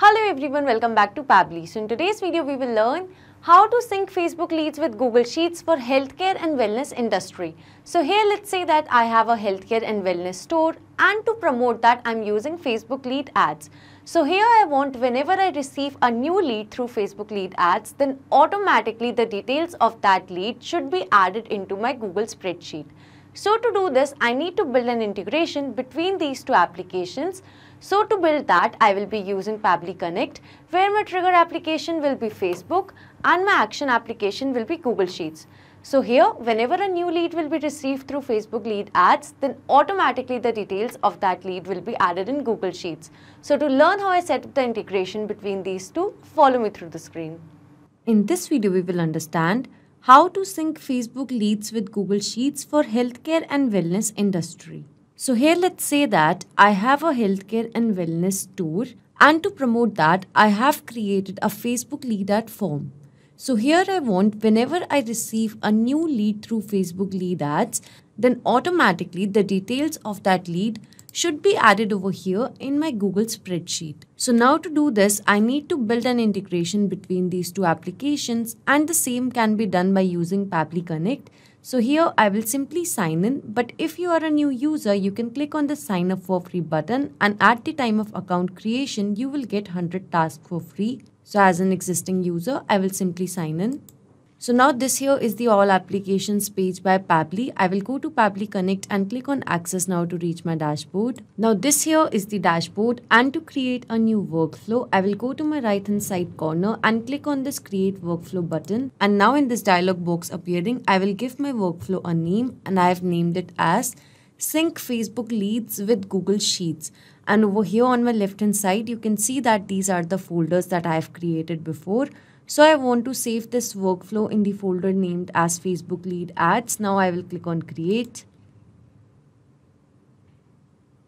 Hello everyone, welcome back to Pabbly. So in today's video, we will learn how to sync Facebook leads with Google Sheets for healthcare and wellness industry. So here let's say that I have a healthcare and wellness store, and to promote that I'm using Facebook lead ads. So here I want whenever I receive a new lead through Facebook lead ads, then automatically the details of that lead should be added into my Google spreadsheet. So to do this, I need to build an integration between these two applications. So to build that, I will be using Pabbly Connect, where my trigger application will be Facebook and my action application will be Google Sheets. So here, whenever a new lead will be received through Facebook lead ads, then automatically the details of that lead will be added in Google Sheets. So to learn how I set up the integration between these two, follow me through the screen. In this video, we will understand how to sync Facebook leads with Google Sheets for healthcare and wellness industry. So here let's say that I have a healthcare and wellness store, and to promote that I have created a Facebook lead ad form. So here I want whenever I receive a new lead through Facebook lead ads, then automatically the details of that lead should be added over here in my Google spreadsheet. So now to do this, I need to build an integration between these two applications, and the same can be done by using Pabbly Connect. So here I will simply sign in, but if you are a new user, you can click on the sign up for free button, and at the time of account creation, you will get 100 tasks for free. So as an existing user, I will simply sign in. So now this here is the all applications page by Pabbly. I will go to Pabbly Connect and click on access now to reach my dashboard. Now this here is the dashboard, and to create a new workflow, I will go to my right hand side corner and click on this create workflow button. And now in this dialog box appearing, I will give my workflow a name, and I have named it as sync Facebook leads with Google Sheets. And over here on my left hand side, you can see that these are the folders that I have created before. So I want to save this workflow in the folder named as Facebook lead ads. Now I will click on create.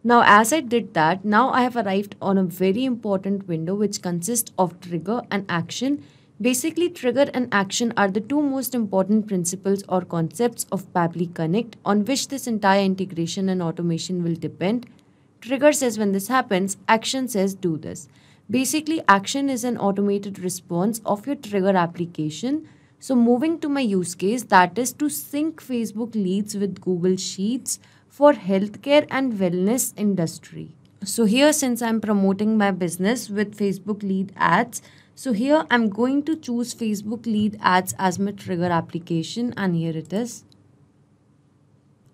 Now as I did that, now I have arrived on a very important window which consists of trigger and action. Basically, trigger and action are the two most important principles or concepts of Pabbly Connect, on which this entire integration and automation will depend. Trigger says when this happens, action says do this. Basically, action is an automated response of your trigger application. So moving to my use case, that is to sync Facebook leads with Google Sheets for healthcare and wellness industry. So here, since I'm promoting my business with Facebook lead ads, so here I'm going to choose Facebook lead ads as my trigger application, and here it is.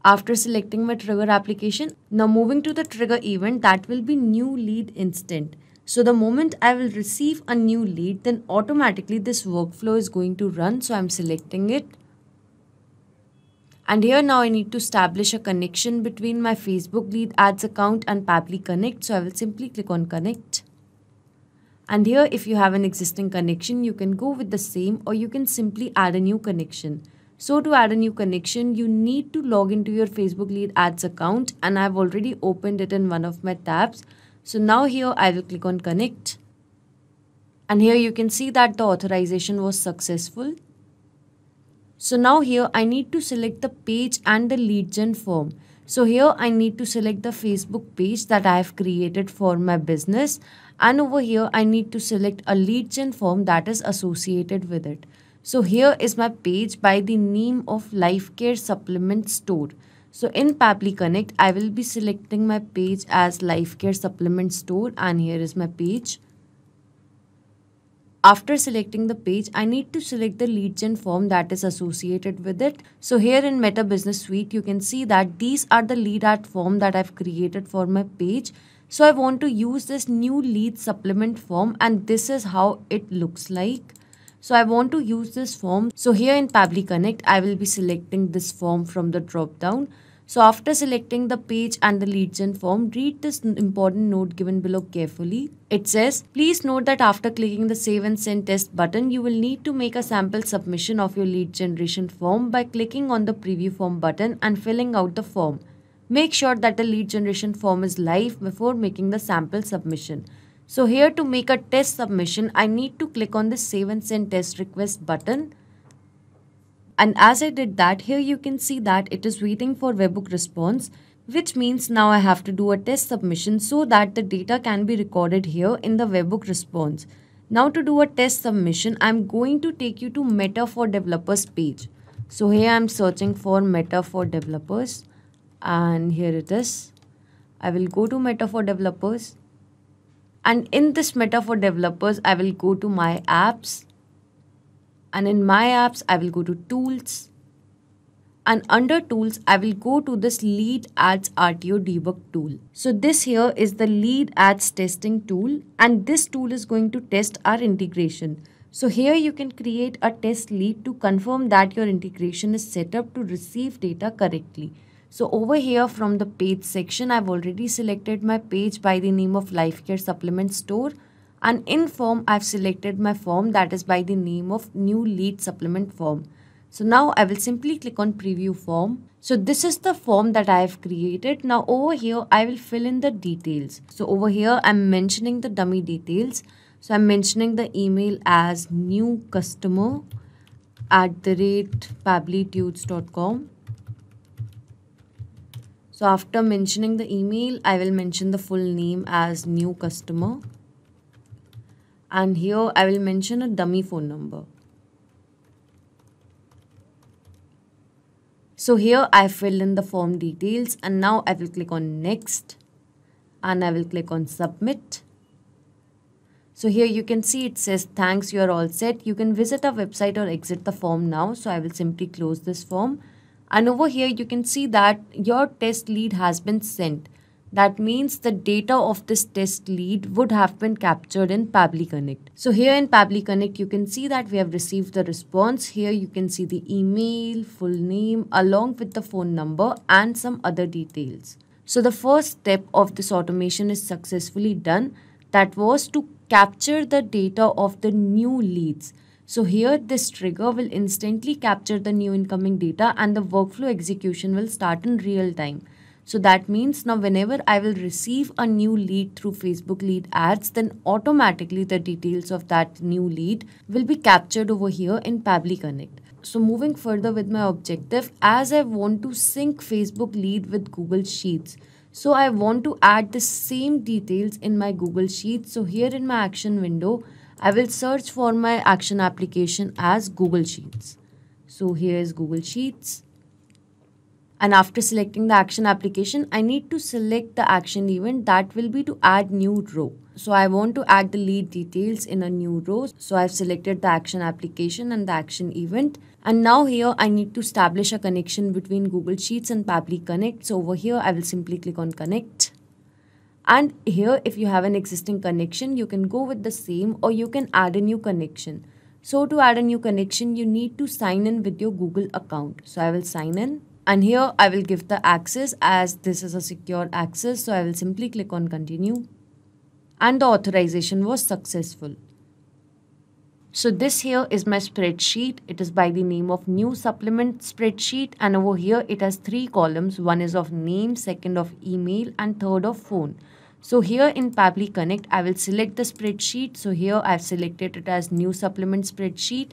After selecting my trigger application, now moving to the trigger event, that will be new lead instant. So the moment I will receive a new lead, then automatically this workflow is going to run. So I'm selecting it. And here now I need to establish a connection between my Facebook lead ads account and Pabbly Connect. So I will simply click on connect. And here if you have an existing connection, you can go with the same, or you can simply add a new connection. So to add a new connection, you need to log into your Facebook lead ads account, and I've already opened it in one of my tabs. So now here I will click on connect, and here you can see that the authorization was successful. So now here I need to select the page and the lead gen form. So here I need to select the Facebook page that I have created for my business, and over here I need to select a lead gen form that is associated with it. So here is my page by the name of Life Care Supplement Store. So in Pabbly Connect, I will be selecting my page as Life Care Supplement Store, and here is my page. After selecting the page, I need to select the lead gen form that is associated with it. So here in Meta Business Suite, you can see that these are the lead ad form that I've created for my page. So I want to use this new lead supplement form, and this is how it looks like. So I want to use this form. So here in Pabbly Connect, I will be selecting this form from the drop down. So after selecting the page and the lead gen form, read this important note given below carefully. It says, please note that after clicking the save and send test button, you will need to make a sample submission of your lead generation form by clicking on the preview form button and filling out the form. Make sure that the lead generation form is live before making the sample submission. So here to make a test submission, I need to click on the save and send test request button. And as I did that, here you can see that it is waiting for webhook response. which means now I have to do a test submission so that the data can be recorded here in the webhook response. Now to do a test submission, I'm going to take you to Meta for Developers page. So here I'm searching for Meta for Developers and here it is. I will go to Meta for Developers, and in this Meta for Developers, I will go to My Apps, and in My Apps, I will go to Tools, and under Tools, I will go to this Lead Ads RTO debug tool. So this here is the Lead Ads testing tool, and this tool is going to test our integration. So here you can create a test lead to confirm that your integration is set up to receive data correctly. So over here from the page section, I've already selected my page by the name of Life Care Supplement Store, and in form I've selected my form that is by the name of New Lead Supplement Form. So now I will simply click on Preview Form. So this is the form that I have created. Now over here I will fill in the details. So over here I'm mentioning the dummy details. So I'm mentioning the email as newcustomer@pabblytudes.com. So after mentioning the email, I will mention the full name as new customer. And here I will mention a dummy phone number. So here I filled in the form details, and now I will click on next and I will click on submit. So here you can see it says thanks, you are all set. You can visit our website or exit the form now. So I will simply close this form. And over here you can see that your test lead has been sent. That means the data of this test lead would have been captured in Pabbly Connect. So here in Pabbly Connect you can see that we have received the response. Here you can see the email, full name along with the phone number and some other details. So the first step of this automation is successfully done. That was to capture the data of the new leads. So here this trigger will instantly capture the new incoming data and the workflow execution will start in real time. So that means now whenever I will receive a new lead through Facebook lead ads, then automatically the details of that new lead will be captured over here in Pabbly Connect. So moving further with my objective, as I want to sync Facebook lead with Google Sheets. So I want to add the same details in my Google Sheets. So here in my action window, I will search for my action application as Google Sheets. So here is Google Sheets. And after selecting the action application, I need to select the action event that will be to add new row. So I want to add the lead details in a new row. So I've selected the action application and the action event. And now here I need to establish a connection between Google Sheets and Pabbly Connect. So over here I will simply click on connect. And here if you have an existing connection, you can go with the same or you can add a new connection. So to add a new connection, you need to sign in with your Google account. So I will sign in. And here I will give the access as this is a secure access. So I will simply click on continue. And the authorization was successful. So this here is my spreadsheet. It is by the name of new supplement spreadsheet. And over here it has 3 columns. One is of name, second of email and third of phone. So here in Pabbly Connect, I will select the spreadsheet. So here I've selected it as new supplement spreadsheet.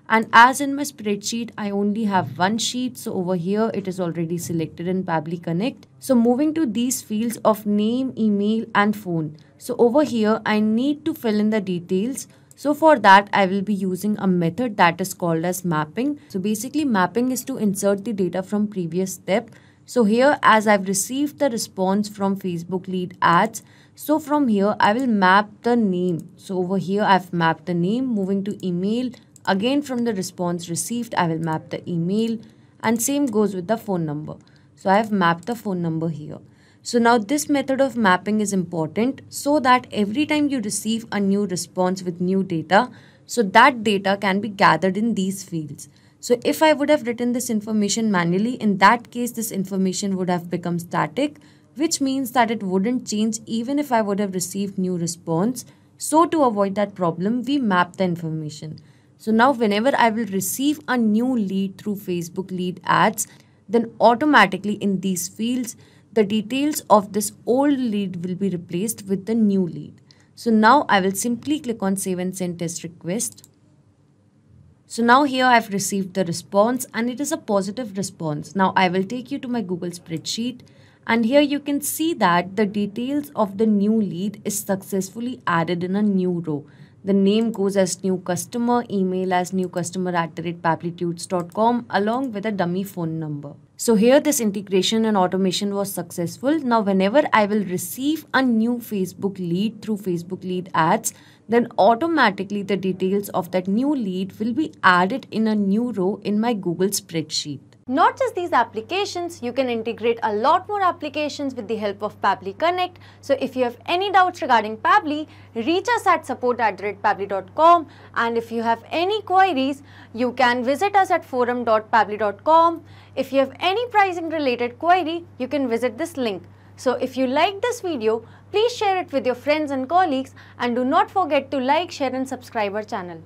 And as in my spreadsheet, I only have one sheet. So over here, it is already selected in Pabbly Connect. So moving to these fields of name, email and phone. So over here, I need to fill in the details. So for that, I will be using a method that is called as mapping. So basically mapping is to insert the data from previous step. So here as I've received the response from Facebook lead ads. So from here, I will map the name. So over here, I've mapped the name. Moving to email. Again, from the response received, I will map the email and same goes with the phone number. So I have mapped the phone number here. So now this method of mapping is important so that every time you receive a new response with new data, so that data can be gathered in these fields. So if I would have written this information manually, in that case, this information would have become static, which means that it wouldn't change even if I would have received new response. So to avoid that problem, we map the information. So now whenever I will receive a new lead through Facebook lead ads, then automatically in these fields, the details of this old lead will be replaced with the new lead. So now I will simply click on save and send test request. So now here I've received the response and it is a positive response. Now I will take you to my Google spreadsheet And here you can see that the details of the new lead is successfully added in a new row. The name goes as new customer, email as newcustomer@pabblytudes.com along with a dummy phone number. So here this integration and automation was successful. Now whenever I will receive a new Facebook lead through Facebook lead ads, then automatically the details of that new lead will be added in a new row in my Google spreadsheet. Not just these applications, you can integrate a lot more applications with the help of Pabbly Connect. So if you have any doubts regarding Pabbly, reach us at support@pabbly.com, and if you have any queries, you can visit us at forum.pabbly.com. If you have any pricing related query, you can visit this link. So if you like this video, please share it with your friends and colleagues, and do not forget to like, share and subscribe our channel.